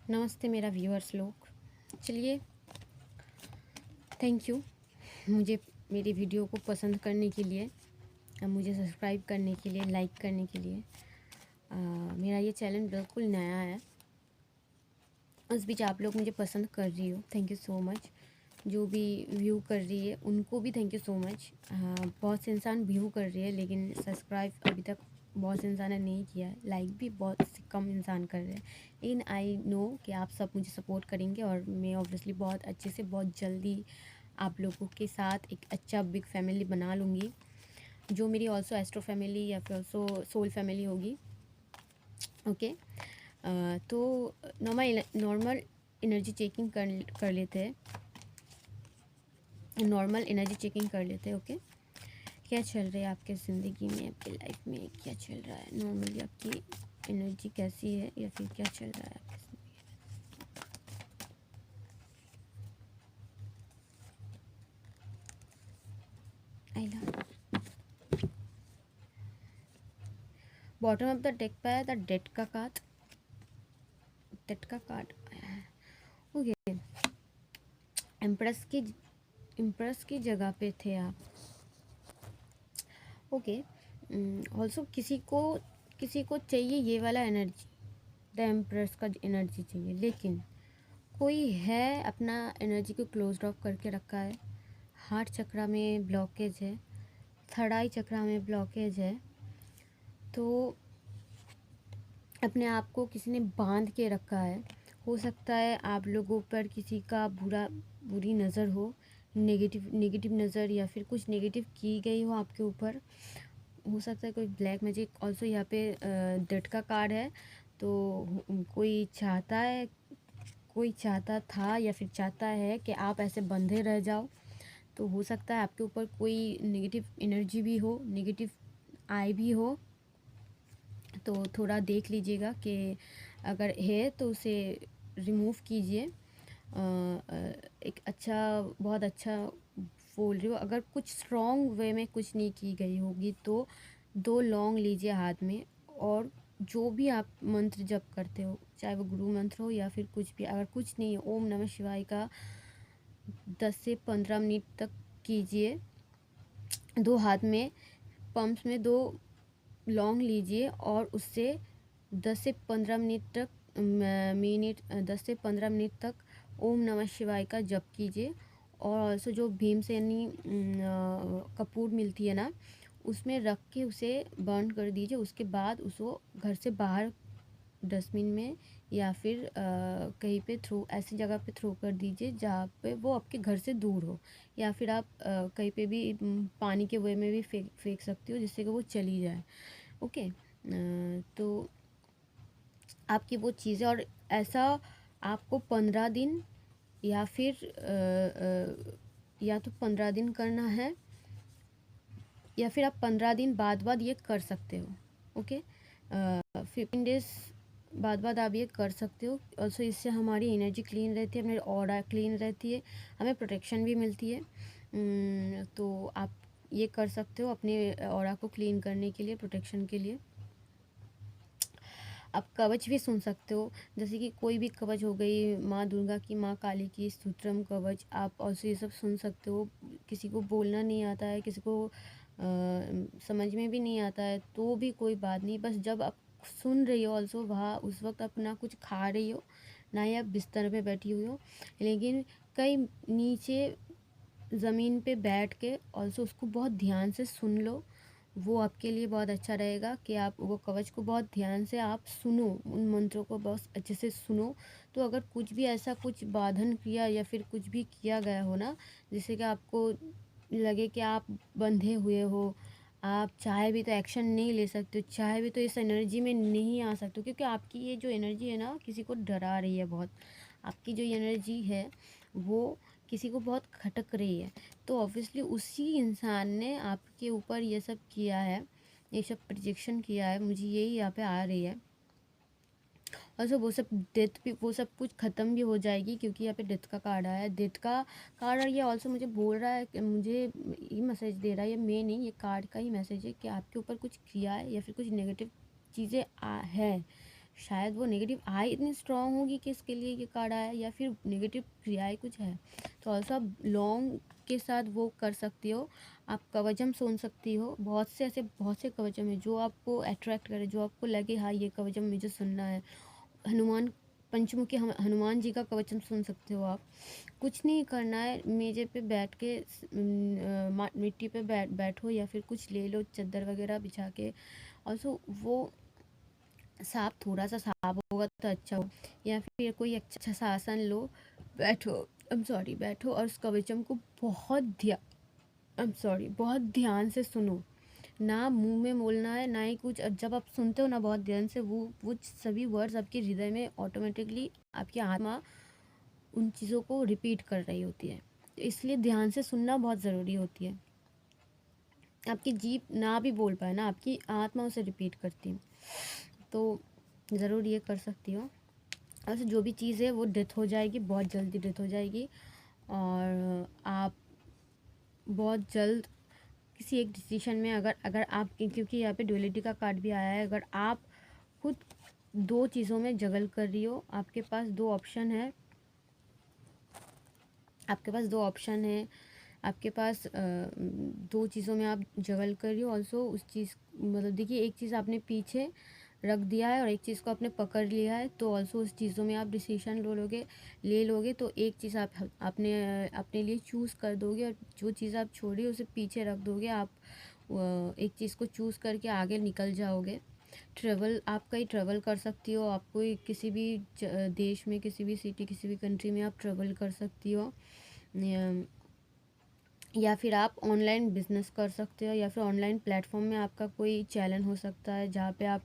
नमस्ते मेरा व्यूअर्स लोग। चलिए, थैंक यू मुझे मेरी वीडियो को पसंद करने के लिए, मुझे सब्सक्राइब करने के लिए, लाइक करने के लिए। मेरा ये चैनल बिल्कुल नया है, उस बीच आप लोग मुझे पसंद कर रही हो, थैंक यू सो मच। जो भी व्यू कर रही है उनको भी थैंक यू सो मच। बहुत से इंसान व्यू कर रही है लेकिन सब्सक्राइब अभी तक बहुत से इंसान ने नहीं किया है, लाइक भी बहुत से कम इंसान कर रहे हैं। लेकिन आई नो कि आप सब मुझे सपोर्ट करेंगे और मैं ऑब्वियसली बहुत अच्छे से बहुत जल्दी आप लोगों के साथ एक अच्छा बिग फैमिली बना लूँगी, जो मेरी ऑल्सो एस्ट्रो फैमिली या फिर ऑल्सो सोल फैमिली होगी। ओके, तो नॉर्मल एनर्जी चेकिंग कर लेते हैं। नॉर्मल एनर्जी चेकिंग कर लेते हैं। ओके, क्या चल रहा है आपके ज़िंदगी में, आपकी लाइफ में क्या चल रहा है, नॉर्मली आपकी एनर्जी कैसी है या फिर क्या चल रहा है आपकी ज़िंदगी में। बॉटम ऑफ द डेक पे आया था डेट का कार्ड आया है। ओके, इम्प्रेस की जगह पे थे आप। ओके, ऑल्सो किसी को चाहिए ये वाला एनर्जी, द एम्प्रेस का एनर्जी चाहिए, लेकिन कोई है अपना एनर्जी को क्लोज ऑफ करके रखा है। हार्ट चक्रा में ब्लॉकेज है, थर्ड आई चक्रा में ब्लॉकेज है, तो अपने आप को किसी ने बांध के रखा है। हो सकता है आप लोगों पर किसी का बुरी नज़र हो, नेगेटिव नज़र, या फिर कुछ नेगेटिव की गई हो आपके ऊपर। हो सकता है कोई ब्लैक मैजिक। ऑल्सो यहाँ पे डेथ का कार्ड है, तो कोई चाहता था या फिर चाहता है कि आप ऐसे बंधे रह जाओ। तो हो सकता है आपके ऊपर कोई नेगेटिव एनर्जी भी हो, नेगेटिव आई भी हो, तो थोड़ा देख लीजिएगा कि अगर है तो उसे रिमूव कीजिए। एक बहुत अच्छा बोल रही हो। अगर कुछ स्ट्रॉन्ग वे में कुछ नहीं की गई होगी तो 2 लौंग लीजिए हाथ में, और जो भी आप मंत्र जप करते हो, चाहे वो गुरु मंत्र हो या फिर कुछ भी, अगर कुछ नहीं है, ओम नमः शिवाय का 10 से 15 मिनट तक कीजिए। 2 हाथ में पम्प्स में 2 लौंग लीजिए और उससे 10 से 15 मिनट तक ओम नमः शिवाय का जप कीजिए। और ऑल्सो जो भीमसेनी कपूर मिलती है ना, उसमें रख के उसे बर्न कर दीजिए। उसके बाद उसको घर से बाहर डस्टबिन में या फिर कहीं पे ऐसी जगह पे थ्रो कर दीजिए जहाँ पे वो आपके घर से दूर हो, या फिर आप कहीं पे भी पानी के वे में भी फेंक सकती हो जिससे कि वो चली जाए। ओके, तो आपकी वो चीज़ें, और ऐसा आपको 15 दिन या फिर या तो 15 दिन करना है या फिर आप 15 दिन बाद ये कर सकते हो। ओके, 15 डेज बाद आप ये कर सकते हो। ऑल्सो इससे हमारी एनर्जी क्लीन रहती है, हमारी ऑरा क्लीन रहती है, हमें प्रोटेक्शन भी मिलती है। तो आप ये कर सकते हो अपने ऑरा को क्लीन करने के लिए, प्रोटेक्शन के लिए। आप कवच भी सुन सकते हो, जैसे कि कोई भी कवच हो गई, माँ दुर्गा की, माँ काली की सूत्रम कवच, आप ऑल्सो ये सब सुन सकते हो। किसी को बोलना नहीं आता है, किसी को समझ में भी नहीं आता है, तो भी कोई बात नहीं, बस जब आप सुन रही हो ऑल्सो, वहाँ उस वक्त आप ना कुछ खा रही हो, ना ही आप बिस्तर पे बैठी हुई हो, लेकिन कहीं नीचे ज़मीन पे बैठ के ऑल्सो उसको बहुत ध्यान से सुन लो। वो आपके लिए बहुत अच्छा रहेगा कि आप वो कवच को बहुत ध्यान से आप सुनो, उन मंत्रों को बहुत अच्छे से सुनो। तो अगर कुछ भी ऐसा कुछ बाधन क्रिया या फिर कुछ भी किया गया हो ना, जिससे कि आपको लगे कि आप बंधे हुए हो, आप चाहे भी तो एक्शन नहीं ले सकते हो, चाहे भी तो इस एनर्जी में नहीं आ सकते हो, क्योंकि आपकी ये जो एनर्जी है ना किसी को डरा रही है बहुत। आपकी जो एनर्जी है वो किसी को बहुत खटक रही है, तो ऑब्वियसली उसी इंसान ने आपके ऊपर ये सब किया है, ये सब प्रोजेक्शन किया है। मुझे यही यहाँ पे आ रही है। और वो सब डेथ भी, वो सब कुछ ख़त्म भी हो जाएगी, क्योंकि यहाँ पे डेथ का कार्ड आया है। डेथ का कार्ड, और ये ऑल्सो मुझे बोल रहा है कि मुझे ये मैसेज दे रहा है, ये मैं नहीं, ये कार्ड का ही मैसेज है कि आपके ऊपर कुछ किया है या फिर कुछ नेगेटिव चीज़ें है, शायद वो नेगेटिव आई इतनी स्ट्रांग होगी कि इसके लिए ये कार्ड आया, या फिर नेगेटिव क्रियाएं कुछ है। तो ऑल्सो आप लॉन्ग के साथ वो कर सकती हो। आप कवचम सुन सकती हो, बहुत से कवचम है जो आपको अट्रैक्ट करे, जो आपको लगे हाँ ये कवचम मुझे सुनना है। हनुमान पंचमुखी हनुमान जी का कवचम सुन सकते हो आप। कुछ नहीं करना है, मेजे पे बैठ के मिट्टी पे बैठो, या फिर कुछ ले लो चादर वगैरह बिछा के। ऑल्सो वो साफ, थोड़ा सा साफ होगा तो अच्छा हो, या फिर कोई अच्छा सा आसन लो, बैठो, बैठो और उस कवचम को बहुत ध्यान से सुनो। ना मुंह में बोलना है ना ही कुछ। और जब आप सुनते हो ना बहुत ध्यान से, वो सभी वर्ड्स आपके हृदय में ऑटोमेटिकली आपकी आत्मा उन चीज़ों को रिपीट कर रही होती है। तो इसलिए ध्यान से सुनना बहुत ज़रूरी होती है। आपकी जीभ ना भी बोल पाए ना, आपकी आत्मा उसे रिपीट करती है। तो ज़रूर ये कर सकती हो। और जो भी चीज़ है वो डेथ हो जाएगी, बहुत जल्दी डेथ हो जाएगी। और आप बहुत जल्द किसी एक डिसीजन में, अगर अगर आप, क्योंकि यहाँ पे डुअलिटी का कार्ड भी आया है, अगर आप खुद दो चीज़ों में जगल कर रही हो, आपके पास दो ऑप्शन है, आपके पास दो ऑप्शन है, आपके पास दो चीज़ों में आप जगल कर रही हो। ऑल्सो उस चीज़, मतलब देखिए, एक चीज़ आपने पीछे रख दिया है और एक चीज़ को आपने पकड़ लिया है। तो ऑल्सो उस चीज़ों में आप डिसीजन ले लोगे तो एक चीज़ आप अपने अपने लिए चूज़ कर दोगे, और जो चीज़ आप छोड़ी उसे पीछे रख दोगे। आप एक चीज़ को चूज़ करके आगे निकल जाओगे। ट्रेवल, आप कहीं ट्रेवल कर सकती हो, आप कोई किसी भी देश में, किसी भी सिटी, किसी भी कंट्री में आप ट्रेवल कर सकती हो। या फिर आप ऑनलाइन बिजनेस कर सकते हो, या फिर ऑनलाइन प्लेटफॉर्म में आपका कोई चैनल हो सकता है जहाँ पे आप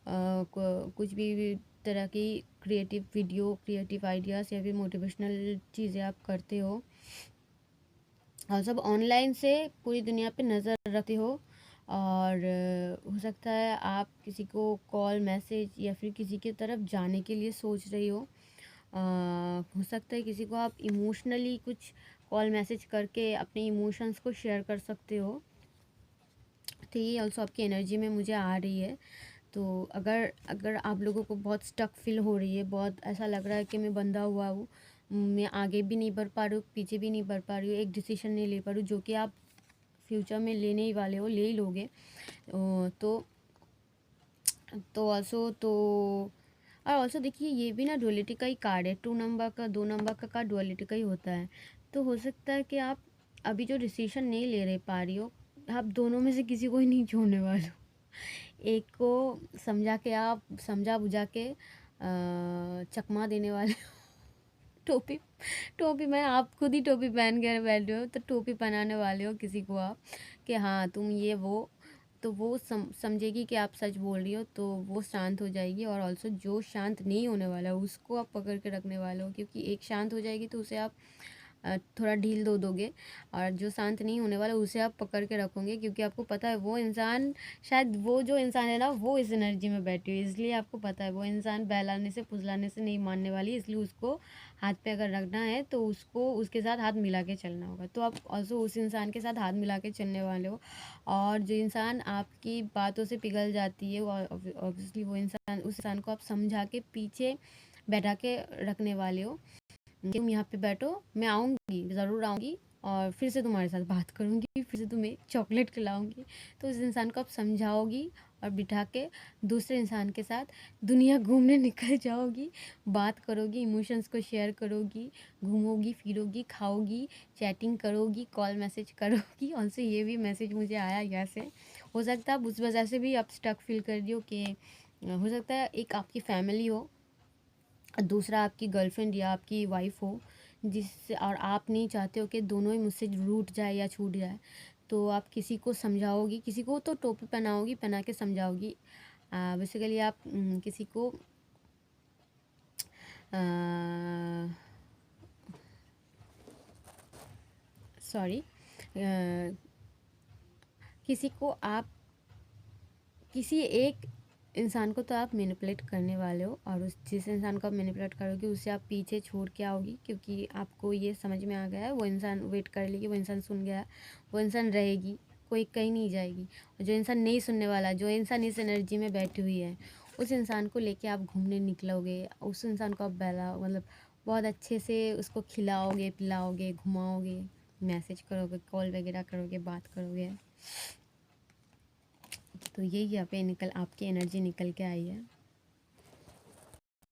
कुछ भी तरह की क्रिएटिव वीडियो, क्रिएटिव आइडियाज़ या फिर मोटिवेशनल चीज़ें आप करते हो, और सब ऑनलाइन से पूरी दुनिया पे नज़र रखते हो। और हो सकता है आप किसी को कॉल, मैसेज या फिर किसी की तरफ जाने के लिए सोच रही हो। हो सकता है किसी को आप इमोशनली कुछ कॉल मैसेज करके अपने इमोशंस को शेयर कर सकते हो। तो ये ऑल्सो आपकी एनर्जी में मुझे आ रही है। तो अगर अगर आप लोगों को बहुत स्टक फील हो रही है, बहुत ऐसा लग रहा है कि मैं बंधा हुआ हूँ, मैं आगे भी नहीं बढ़ पा रही हूँ, पीछे भी नहीं बढ़ पा रही हूँ, एक डिसीजन नहीं ले पा रही हूँ, जो कि आप फ्यूचर में लेने ही वाले हो, ले ही लोगे। तो ऑल्सो तो और ऑल्सो देखिए, ये भी ना डुअलिटी का ही कार्ड है। 2 नंबर का, 2 नंबर का कार्ड डुअलिटी का ही होता है। तो हो सकता है कि आप अभी जो डिसीजन नहीं ले रहे पा रही हो, आप दोनों में से किसी को ही नहीं छोड़ने वाले हो। एक को समझा के, आप समझा बुझा के चकमा देने वाले हो। टोपी टोपी मैं, आप खुद ही टोपी पहन कर बैठे हो, तो टोपी पहनाने वाले हो किसी को आप, कि हाँ तुम ये वो। तो वो समझेगी कि आप सच बोल रही हो, तो वो शांत हो जाएगी। और ऑल्सो जो शांत नहीं होने वाला है उसको आप पकड़ के रखने वाले हो, क्योंकि एक शांत हो जाएगी तो उसे आप थोड़ा ढील दोगे, और जो शांत नहीं होने वाला उसे आप पकड़ के रखोगे, क्योंकि आपको पता है वो इंसान, शायद वो जो इंसान है ना वो इस एनर्जी में बैठी हुई है, इसलिए आपको पता है वो इंसान बहलाने से फुसलाने से नहीं मानने वाली है। इसलिए उसको हाथ पे अगर रखना है तो उसको उसके साथ हाथ मिला के चलना होगा। तो आप ऑल्सो उस इंसान के साथ हाथ मिला के चलने वाले हो। और जो इंसान आपकी बातों से पिघल जाती है, वो ऑब्वियसली वो इंसान, उस इंसान को आप समझा के पीछे बैठा के रखने वाले हो कि तुम यहाँ पे बैठो, मैं आऊँगी, ज़रूर आऊँगी, और फिर से तुम्हारे साथ बात करूँगी, फिर से तुम्हें चॉकलेट खिलाऊँगी। तो उस इंसान को आप समझाओगी और बिठा के दूसरे इंसान के साथ दुनिया घूमने निकल जाओगी, बात करोगी, इमोशंस को शेयर करोगी, घूमोगी, फिरोगी, खाओगी, चैटिंग करोगी, कॉल मैसेज करोगी। ऑल्सो ये भी मैसेज मुझे आया यहाँ से। हो सकता है उस वजह से भी आप स्टक फील कर रही हो, कि हो सकता है एक आपकी फैमिली हो, दूसरा आपकी गर्लफ्रेंड या आपकी वाइफ हो, जिससे, और आप नहीं चाहते हो कि दोनों ही मुझसे रूठ जाए या छूट जाए। तो आप किसी को समझाओगी, किसी को तो टोपी पहनाओगी, पहना के समझाओगी। बेसिकली आप किसी को सॉरी किसी को आप, किसी एक इंसान को तो आप मैनिपुलेट करने वाले हो, और उस जिस इंसान को आप मैनिपुलेट करोगे उसे आप पीछे छोड़ के आओगी, क्योंकि आपको ये समझ में आ गया है, वो इंसान वेट कर लेगी, वो इंसान सुन गया, वो इंसान रहेगी, कोई कहीं नहीं जाएगी। और जो इंसान नहीं सुनने वाला, जो इंसान इस एनर्जी में बैठी हुई है, उस इंसान को लेके आप घूमने निकलोगे, उस इंसान को आप मतलब बहुत अच्छे से उसको खिलाओगे, पिलाओगे, घुमाओगे, मैसेज करोगे, कॉल वगैरह करोगे, बात करोगे। तो यही यहाँ पे आपकी एनर्जी निकल के आई है।